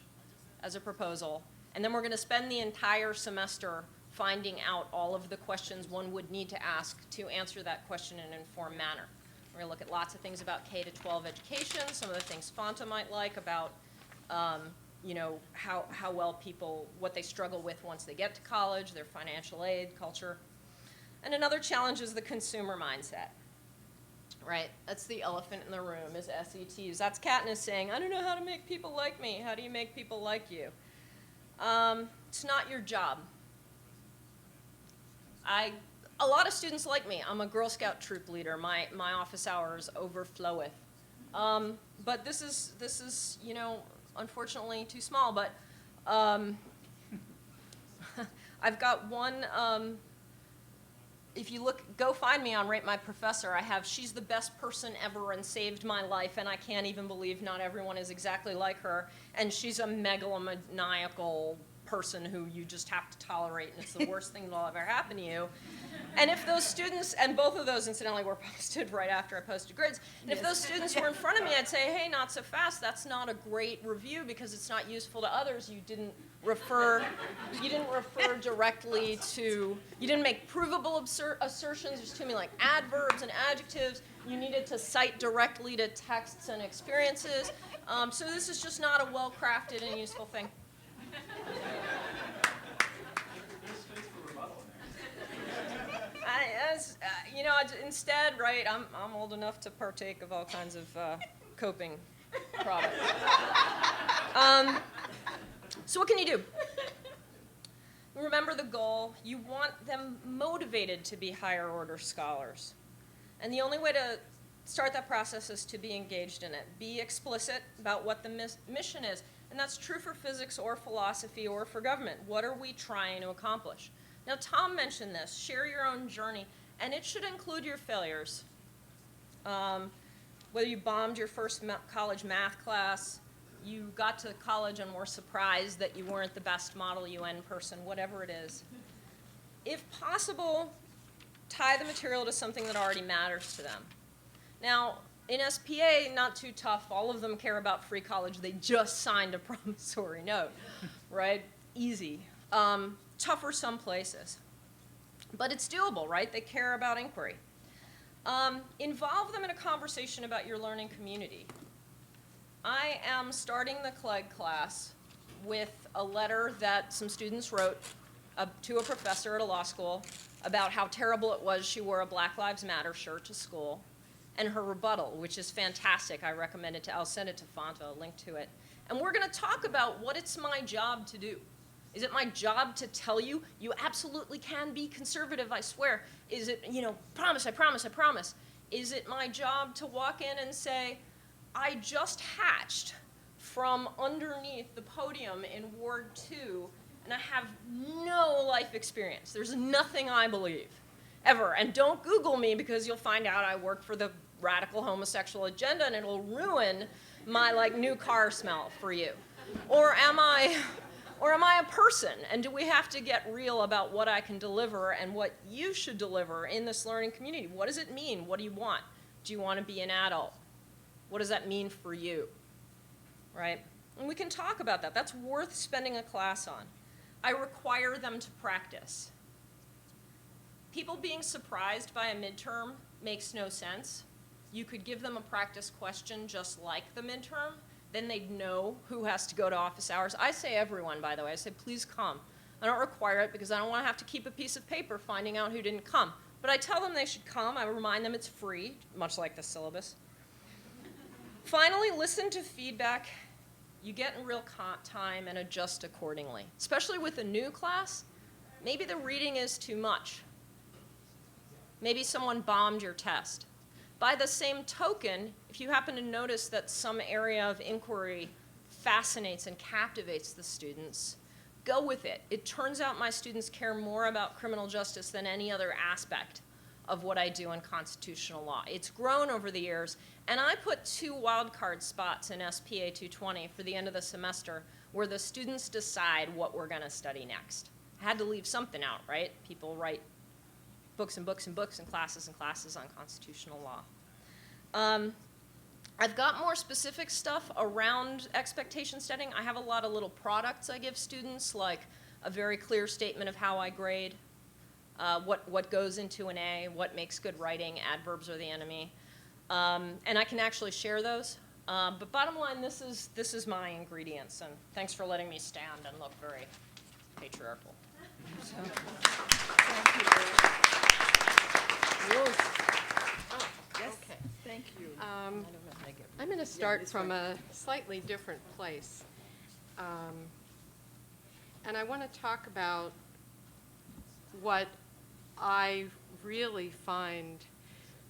as a proposal? And then we're going to spend the entire semester finding out all of the questions one would need to ask to answer that question in an informed manner. We're going to look at lots of things about K-12 education, some of the things Fanta might like about how well people, what they struggle with once they get to college, their financial aid, culture. And another challenge is the consumer mindset. right? That's the elephant in the room, is SETs. That's Katniss saying, I don't know how to make people like me. How do you make people like you? It's not your job. A lot of students like me. I'm a Girl Scout troop leader. My office hours overfloweth. But this is, you know, unfortunately too small, but I've got one, if you look, go find me on Rate My Professor. I have, she's the best person ever and saved my life, and I can't even believe not everyone is exactly like her. And she's a megalomaniacal person who you just have to tolerate, and it's the worst thing that'll ever happen to you. And if those students, and both of those incidentally were posted right after I posted grids, and if those students were in front of me, I'd say, hey, not so fast, that's not a great review because it's not useful to others. You didn't refer directly to, you didn't make provable assertions. There's too many like adverbs and adjectives. You needed to cite directly to texts and experiences. So this is just not a well-crafted and useful thing. You know, instead, right, I'm old enough to partake of all kinds of coping products. So what can you do? Remember the goal. You want them motivated to be higher order scholars. And the only way to start that process is to be engaged in it. Be explicit about what the mission is. And that's true for physics or philosophy or for government. What are we trying to accomplish? Now, Tom mentioned this. Share your own journey. And it should include your failures. Whether you bombed your first college math class, you got to college and were surprised that you weren't the best Model UN person, whatever it is. If possible, tie the material to something that already matters to them. Now, in SPA, not too tough. All of them care about free college. They just signed a promissory note, right? Easy. Tougher some places. But it's doable, right? They care about inquiry. Involve them in a conversation about your learning community. I am starting the CLEG class with a letter that some students wrote to a professor at a law school about how terrible it was she wore a Black Lives Matter shirt to school, and her rebuttal, which is fantastic. I recommend it to, I'll send it to Fanta, a link to it. And we're going to talk about what it's my job to do. Is it my job to tell you, you absolutely can be conservative, I swear? Is it, you know, promise, I promise, I promise? Is it my job to walk in and say, I just hatched from underneath the podium in Ward 2, and I have no life experience. There's nothing I believe, ever. And don't Google me because you'll find out I work for the radical homosexual agenda and it'll ruin my like new car smell for you. Or am I a person? And do we have to get real about what I can deliver and what you should deliver in this learning community? What does it mean? What do you want? Do you want to be an adult? What does that mean for you? Right? And we can talk about that. That's worth spending a class on. I require them to practice. People being surprised by a midterm makes no sense. You could give them a practice question just like the midterm. Then they'd know who has to go to office hours. I say everyone, by the way. I say, please come. I don't require it because I don't want to have to keep a piece of paper finding out who didn't come. But I tell them they should come. I remind them it's free, much like the syllabus. Finally, listen to feedback. You get in real time and adjust accordingly. Especially with a new class, maybe the reading is too much. Maybe someone bombed your test. By the same token, if you happen to notice that some area of inquiry fascinates and captivates the students, go with it. It turns out my students care more about criminal justice than any other aspect of what I do in constitutional law. It's grown over the years, and I put 2 wildcard spots in SPA 220 for the end of the semester where the students decide what we're going to study next. I had to leave something out, right? People write books and books and books and classes on constitutional law. I've got more specific stuff around expectation setting. I have a lot of little products I give students, like a very clear statement of how I grade, what goes into an A, what makes good writing, adverbs are the enemy. And I can actually share those. But bottom line, this is my ingredients, and thanks for letting me stand and look very patriarchal. So, thank you. Oh, yes. Okay. to start that's from right. a slightly different place. And I want to talk about what I really find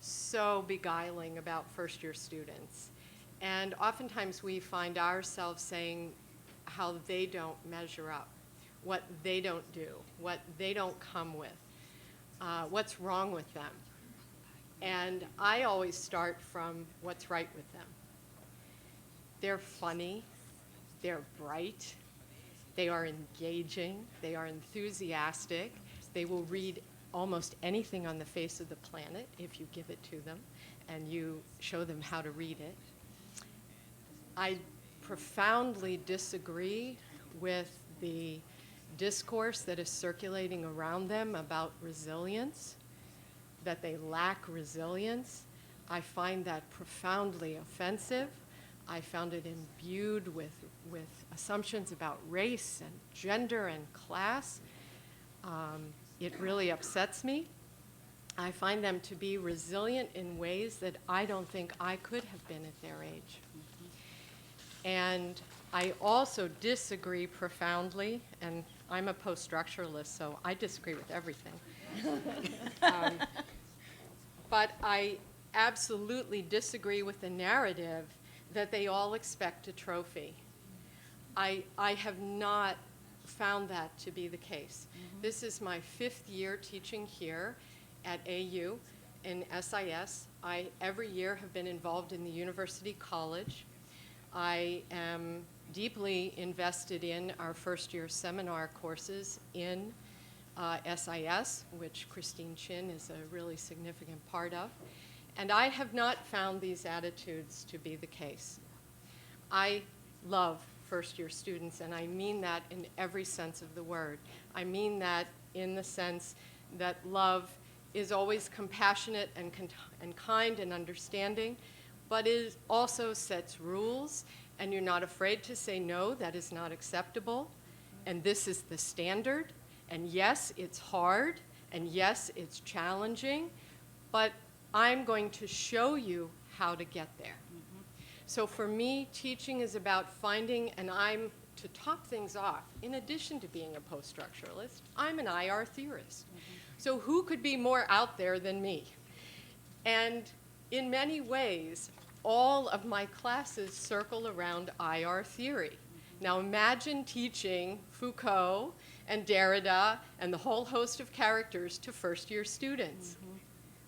so beguiling about first-year students. And oftentimes we find ourselves saying how they don't measure up, what they don't do, what they don't come with, what's wrong with them. And I always start from what's right with them. They're funny, they're bright, they are engaging, they are enthusiastic, they will read almost anything on the face of the planet if you give it to them and you show them how to read it. I profoundly disagree with the discourse that is circulating around them about resilience, that they lack resilience. I find that profoundly offensive. I found it imbued with assumptions about race and gender and class. It really upsets me. I find them to be resilient in ways that I don't think I could have been at their age. And I also disagree profoundly, and I'm a post-structuralist, so I disagree with everything. But I absolutely disagree with the narrative that they all expect a trophy. I have not found that to be the case. This is my 5th year teaching here at AU in SIS. I, every year, have been involved in the University College. I am deeply invested in our first-year seminar courses in SIS, which Christine Chin is a really significant part of. And I have not found these attitudes to be the case. I love first-year students, and I mean that in every sense of the word. I mean that in the sense that love is always compassionate and kind and understanding, but it also sets rules, and you're not afraid to say, no, that is not acceptable, and this is the standard, and yes, it's hard, and yes, it's challenging, but I'm going to show you how to get there. So for me, teaching is about finding, and I'm, to top things off, in addition to being a post-structuralist, I'm an IR theorist. So who could be more out there than me? And in many ways, all of my classes circle around IR theory. Now imagine teaching Foucault and Derrida and the whole host of characters to first-year students.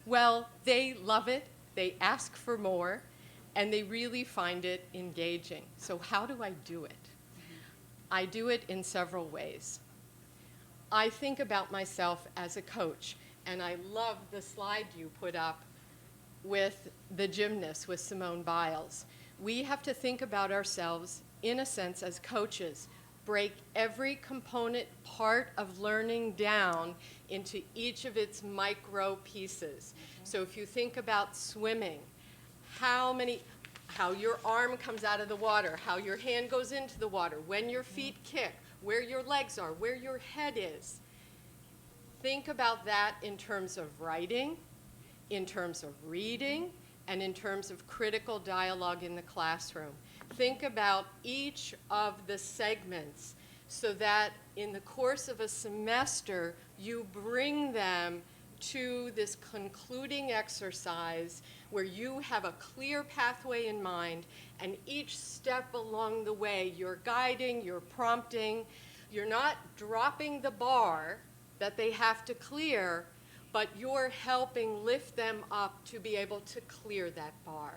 Well, they love it, they ask for more, and they really find it engaging. So how do I do it? I do it in several ways. I think about myself as a coach, and I love the slide you put up with the gymnast, with Simone Biles. We have to think about ourselves, in a sense, as coaches. Break every component part of learning down into each of its micro pieces. So if you think about swimming, how your arm comes out of the water, how your hand goes into the water, when your feet kick, where your legs are, where your head is. Think about that in terms of writing, in terms of reading, and in terms of critical dialogue in the classroom. Think about each of the segments so that in the course of a semester, you bring them to this concluding exercise where you have a clear pathway in mind, and each step along the way, you're guiding, you're prompting, you're not dropping the bar that they have to clear, but you're helping lift them up to be able to clear that bar.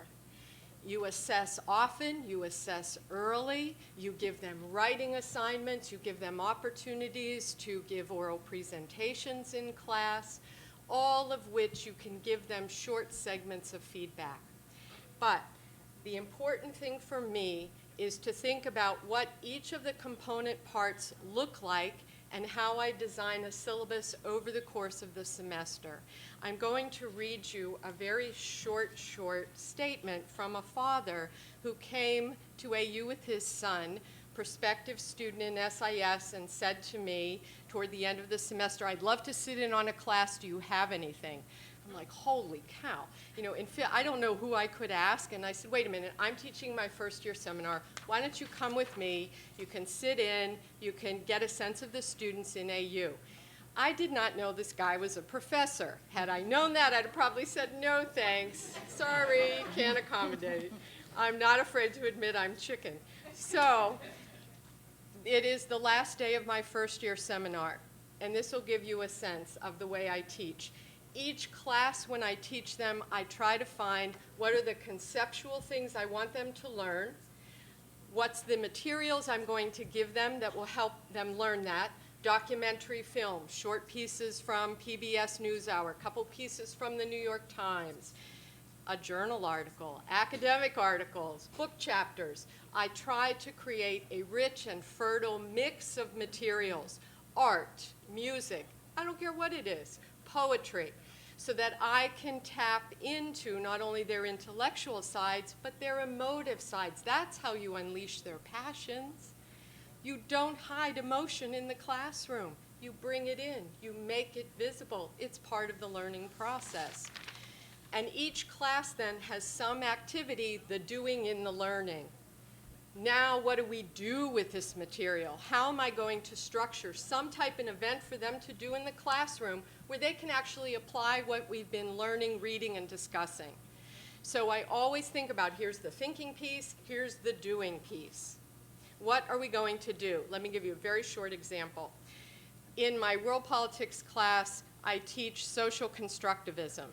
You assess often, you assess early, you give them writing assignments, you give them opportunities to give oral presentations in class, all of which you can give them short segments of feedback. But the important thing for me is to think about what each of the component parts look like and how I design a syllabus over the course of the semester. I'm going to read you a very short statement from a father who came to AU with his son, prospective student in SIS, and said to me toward the end of the semester, I'd love to sit in on a class, do you have anything? I'm like, holy cow. You know, I don't know who I could ask. And I said, wait a minute, I'm teaching my first year seminar. Why don't you come with me? You can sit in. You can get a sense of the students in AU. I did not know this guy was a professor. Had I known that, I'd have probably said, no thanks. Sorry, can't accommodate. I'm not afraid to admit I'm chicken. So it is the last day of my first year seminar. And this will give you a sense of the way I teach. Each class, when I teach them, I try to find what are the conceptual things I want them to learn, what's the materials I'm going to give them that will help them learn that, documentary film, short pieces from PBS NewsHour, a couple pieces from the New York Times, a journal article, academic articles, book chapters. I try to create a rich and fertile mix of materials, art, music, I don't care what it is, poetry, so that I can tap into not only their intellectual sides, but their emotive sides. That's how you unleash their passions. You don't hide emotion in the classroom. You bring it in. You make it visible. It's part of the learning process. And each class then has some activity, the doing in the learning. Now, what do we do with this material? How am I going to structure some type of event for them to do in the classroom where they can actually apply what we've been learning, reading, and discussing? So I always think about, here's the thinking piece, here's the doing piece. What are we going to do? Let me give you a very short example. In my world politics class, I teach social constructivism.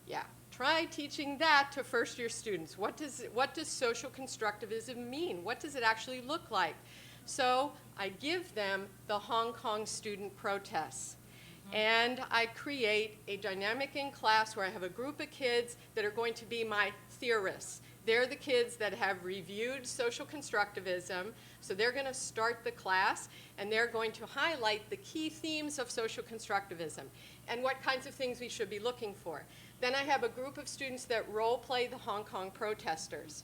Yeah. Try teaching that to first-year students. What does social constructivism mean? What does it actually look like? So I give them the Hong Kong student protests. And I create a dynamic in class where I have a group of kids that are going to be my theorists. They're the kids that have reviewed social constructivism, so they're going to start the class, and they're going to highlight the key themes of social constructivism and what kinds of things we should be looking for. Then I have a group of students that role play the Hong Kong protesters.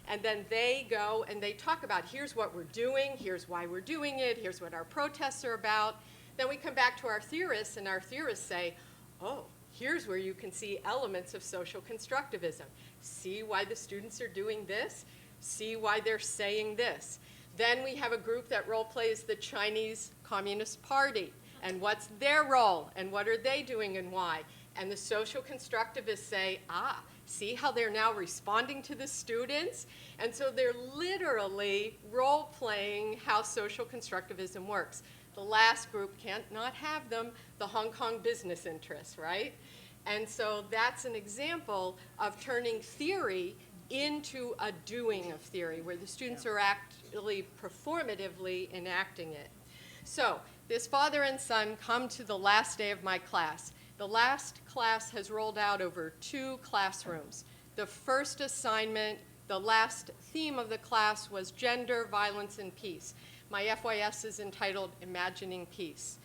And then they go and they talk about, here's what we're doing, here's why we're doing it, here's what our protests are about. Then we come back to our theorists, and our theorists say, oh, here's where you can see elements of social constructivism. See why the students are doing this, see why they're saying this. Then we have a group that role plays the Chinese Communist Party, and what's their role, and what are they doing and why. And the social constructivists say, see how they're now responding to the students? And so they're literally role-playing how social constructivism works. The last group can't not have them, the Hong Kong business interests, right? And so that's an example of turning theory into a doing of theory, where the students are actually performatively enacting it. So this father and son come to the last day of my class. The last class has rolled out over 2 classrooms. The first assignment, the last theme of the class was gender, violence, and peace. My FYS is entitled Imagining Peace.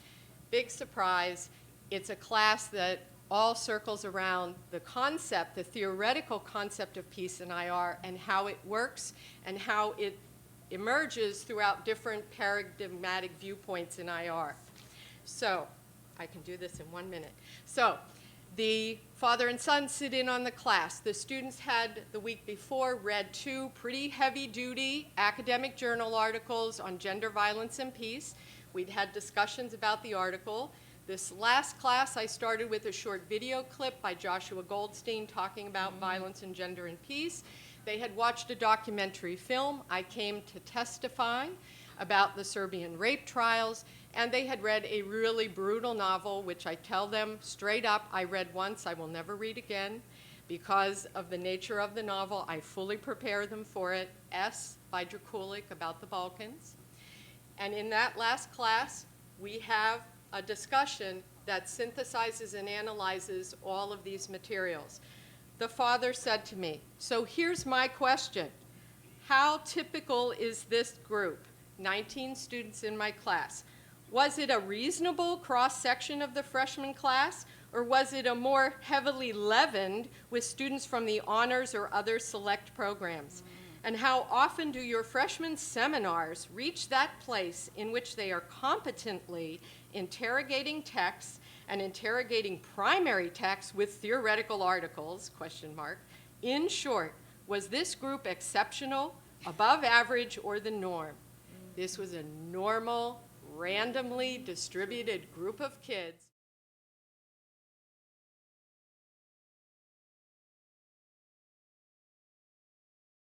Big surprise, it's a class that all circles around the concept, the theoretical concept of peace in IR, and how it works and how it emerges throughout different paradigmatic viewpoints in IR. So I can do this in 1 minute. So the father and son sit in on the class. The students had, the week before, read 2 pretty heavy-duty academic journal articles on gender violence and peace. We'd had discussions about the article. This last class, I started with a short video clip by Joshua Goldstein talking about violence and gender and peace. They had watched a documentary film. I came to testify about the Serbian rape trials, and they had read a really brutal novel, which I tell them straight up, I read once, I will never read again. Because of the nature of the novel, I fully prepare them for it. S by Drakulic, about the Balkans. And in that last class, we have a discussion that synthesizes and analyzes all of these materials. The father said to me, so here's my question. How typical is this group? 19 students in my class. Was it a reasonable cross-section of the freshman class, or was it a more heavily leavened with students from the honors or other select programs? And how often do your freshman seminars reach that place in which they are competently interrogating texts and interrogating primary text with theoretical articles, question mark. In short, was this group exceptional, above average, or the norm? This was a normal, randomly distributed group of kids